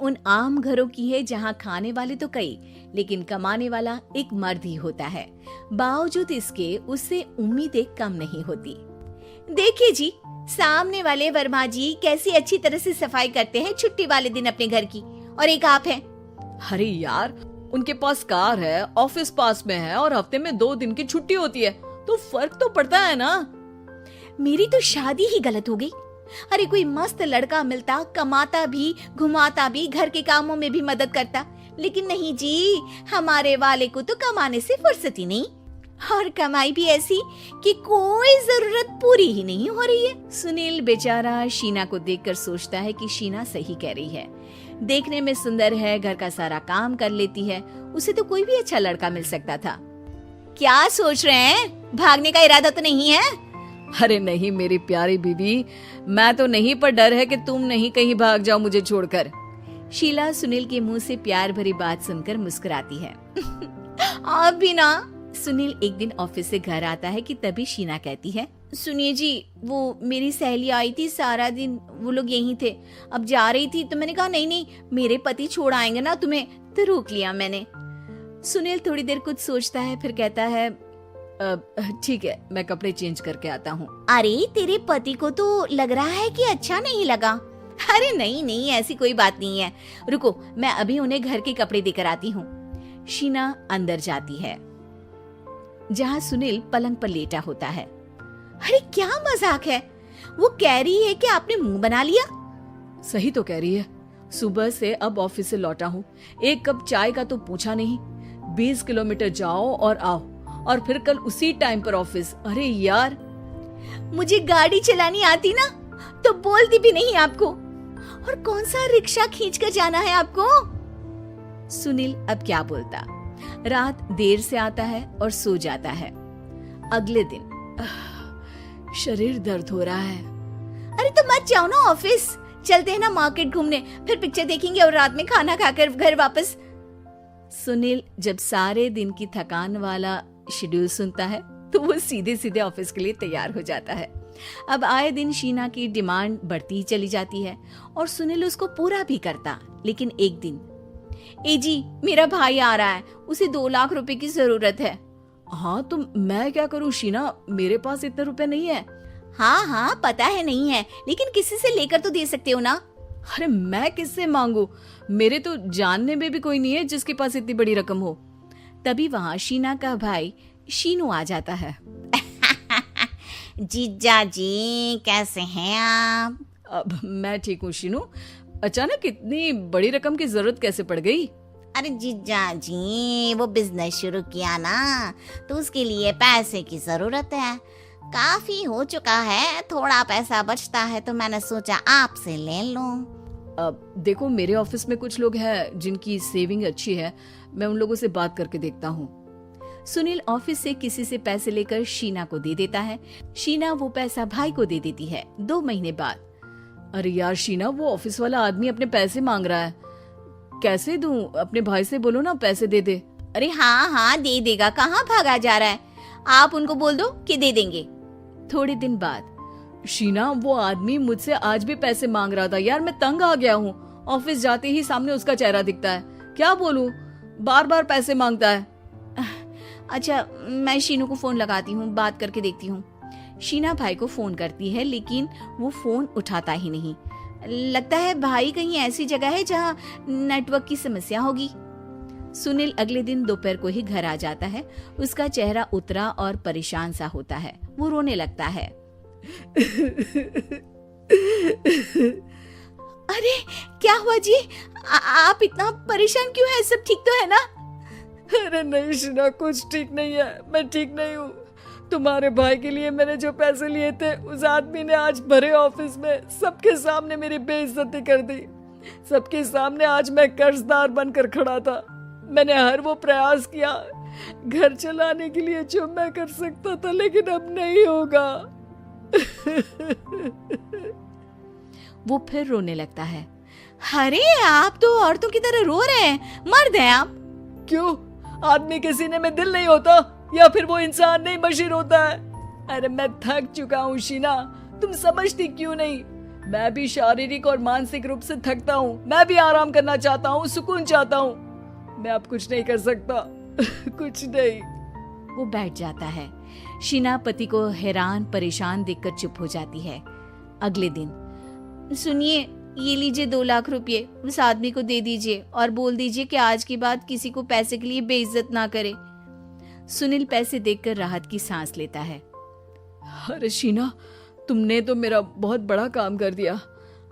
उन आम घरों की है जहाँ खाने वाले तो कई, लेकिन कमाने वाला एक मर्द ही होता है। बावजूद इसके उससे उम्मीदें कम नहीं होती। देखिए जी, सामने वाले वर्मा जी कैसी अच्छी तरह से सफाई करते हैं छुट्टी वाले दिन अपने घर की, और एक आप हैं। अरे यार, उनके पास कार है, ऑफिस पास में है और हफ्ते में 2 दिन की छुट्टी होती है, तो फर्क तो पड़ता है ना। मेरी तो शादी ही गलत हो गई। अरे कोई मस्त लड़का मिलता, कमाता भी, घुमाता भी, घर के कामों में भी मदद करता, लेकिन नहीं जी, हमारे वाले को तो कमाने से फुर्सत ही नहीं, और कमाई भी ऐसी कि कोई जरूरत पूरी ही नहीं हो रही है। सुनील बेचारा शीना को देखकर सोचता है कि शीना सही कह रही है। देखने में सुंदर है, घर का सारा काम कर लेती है, उसे तो कोई भी अच्छा लड़का मिल सकता था। क्या सोच रहे हैं? भागने का इरादा तो नहीं है? अरे नहीं मेरी प्यारी बीबी, मैं तो नहीं, पर डर है कि तुम नहीं कहीं भाग जाओ मुझे छोड़कर। शीला सुनील के मुंह से प्यार भरी बात सुनकर मुस्कुराती है। आप भी ना। सुनील एक दिन ऑफिस से घर आता है कि तभी शीना कहती है, सुनिए जी, वो मेरी सहेली आई थी, सारा दिन वो लोग यहीं थे, अब जा रही थी तो मैंने कहा नहीं नहीं, मेरे पति छोड़ आएंगे ना तुम्हें, तो रोक लिया मैंने। सुनील थोड़ी देर कुछ सोचता है, फिर कहता है, ठीक है, मैं कपड़े चेंज करके आता हूँ। अरे तेरे पति को तो लग रहा है कि अच्छा नहीं लगा। अरे नहीं नहीं, ऐसी कोई बात नहीं है, रुको मैं अभी उन्हें घर के कपड़े देकर आती हूँ। शीना अंदर जाती है जहाँ सुनील पलंग पर लेटा होता है। अरे क्या मजाक है, वो कह रही है कि आपने मुंह बना लिया। सही तो कह रही है, सुबह से अब ऑफिस से लौटा हूँ, एक कप चाय का तो पूछा नहीं, 20 किलोमीटर जाओ और आओ, और फिर कल उसी टाइम पर ऑफिस। अरे यार, मुझे गाड़ी चलानी आती ना तो बोलती भी नहीं आपको, और कौन सा रिक्शा खींच कर जाना है आपको। सुनील अब क्या बोलता। रात देर से आता है और सो जाता है। अगले दिन शरीर दर्द हो रहा है। अरे तो मत जाओ ना ऑफिस, चलते हैं ना मार्केट घूमने, फिर पिक्चर देखेंगे और रात में खाना खाकर घर वापस। सुनील जब सारे दिन की थकान वाला शेड्यूल सुनता है तो वो सीधे सीधे ऑफिस के लिए तैयार हो जाता है। अब आए दिन शीना की डिमांड बढ़ती ही चली जाती है और सुनील उसको पूरा भी करता। लेकिन एक दिन, ए जी मेरा भाई आ रहा है, उसे 2 लाख रुपए की जरूरत है। हाँ तो मैं क्या करूँ शीना, मेरे पास इतने रुपए नहीं है। हाँ हाँ पता है नहीं है, लेकिन किसी से लेकर तो दे सकते हो ना। अरे मैं किससे मांगू, मेरे तो जानने में भी कोई नहीं है जिसके पास इतनी बड़ी रकम हो। तभी वहाँ शीना का भाई शीनू आ जाता है। जीजा जी कैसे हैं आप? अब मैं ठीक हूँ शीनू, अचानक इतनी बड़ी रकम की जरूरत कैसे पड़ गई? अरे जीजा जी, वो बिजनेस शुरू किया ना, तो उसके लिए पैसे की जरूरत है, काफी हो चुका है, थोड़ा पैसा बचता है तो मैंने सोचा आपसे ले लूं। अब देखो मेरे ऑफिस में कुछ लोग हैं जिनकी सेविंग अच्छी है, मैं उन लोगों से बात करके देखता हूँ। सुनील ऑफिस से किसी से पैसे लेकर शीना को दे देता है। शीना वो पैसा भाई को दे देती है। 2 महीने बाद, अरे यार शीना, वो ऑफिस वाला आदमी अपने पैसे मांग रहा है, कैसे दूं? अपने भाई से बोलो ना पैसे दे दे। अरे हाँ हाँ दे देगा, कहाँ भागा जा रहा है, आप उनको बोल दो कि दे देंगे। थोड़े दिन बाद, शीना वो आदमी मुझसे आज भी पैसे मांग रहा था यार, मैं तंग आ गया हूँ, ऑफिस जाते ही सामने उसका चेहरा दिखता है, क्या बोलूं, बार बार पैसे मांगता है। अच्छा मैं शीनू को फोन लगाती हूँ, बात करके देखती हूँ। शीना भाई को फोन करती है लेकिन वो फोन उठाता ही नहीं। लगता है भाई कहीं ऐसी जगह है जहाँ नेटवर्क की समस्या होगी। सुनील अगले दिन दोपहर को ही घर आ जाता है। उसका चेहरा उतरा और परेशान सा होता है। वो रोने लगता है। अरे क्या हुआ जी, आप इतना परेशान क्यों हैं? सब ठीक तो है ना? अरे नहीं शीना, कुछ ठीक नहीं है, मैं ठीक नहीं हूँ। तुम्हारे भाई के लिए मैंने जो पैसे लिए थे, उस आदमी ने आज भरे ऑफिस में सबके सामने मेरी बेइज्जती कर दी। सबके सामने आज मैं कर्जदार बनकर खड़ा था। मैंने हर वो प्रयास किया घर चलाने के लिए जो मैं कर सकता था, लेकिन अब नहीं होगा। वो फिर रोने लगता है। अरे आप तो औरतों की तरह रो रहे हैं, मर्द हैं आप। क्यों, आदमी के सीने में दिल नहीं होता, या फिर वो इंसान नहीं मशीन होता है? अरे मैं थक चुका हूँ शीना, तुम समझती क्यों नहीं? मैं भी शारीरिक और मानसिक रूप से थकता हूँ, मैं भी आराम करना चाहता हूँ, सुकून चाहता हूँ। मैं अब कुछ नहीं कर सकता। कुछ नहीं। वो बैठ जाता है। शीना पति को हैरान परेशान देखकर चुप हो जाती है। अगले दिन, सुनिए, ये लीजिए 2 लाख रुपए, उस आदमी को दे दीजिए और बोल दीजिए कि आज के बाद किसी को पैसे के लिए बेइज्जत ना करे। सुनील पैसे देखकर राहत की सांस लेता है। अरे शीना, तुमने तो मेरा बहुत बड़ा काम कर दिया।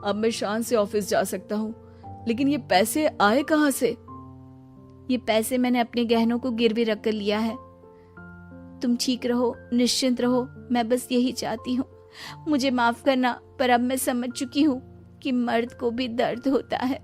अब मैं शान से ऑफिस जा सकता हूँ। लेकिन ये पैसे आए कहाँ से? ये पैसे मैंने अपने गहनों को गिरवी रखकर लिया है। तुम ठीक रहो, निश्चिंत रहो, मैं बस यही चाहती हूँ। मुझे माफ करना, पर अब मैं समझ चुकी हूँ कि मर्द को भी दर्द होता है।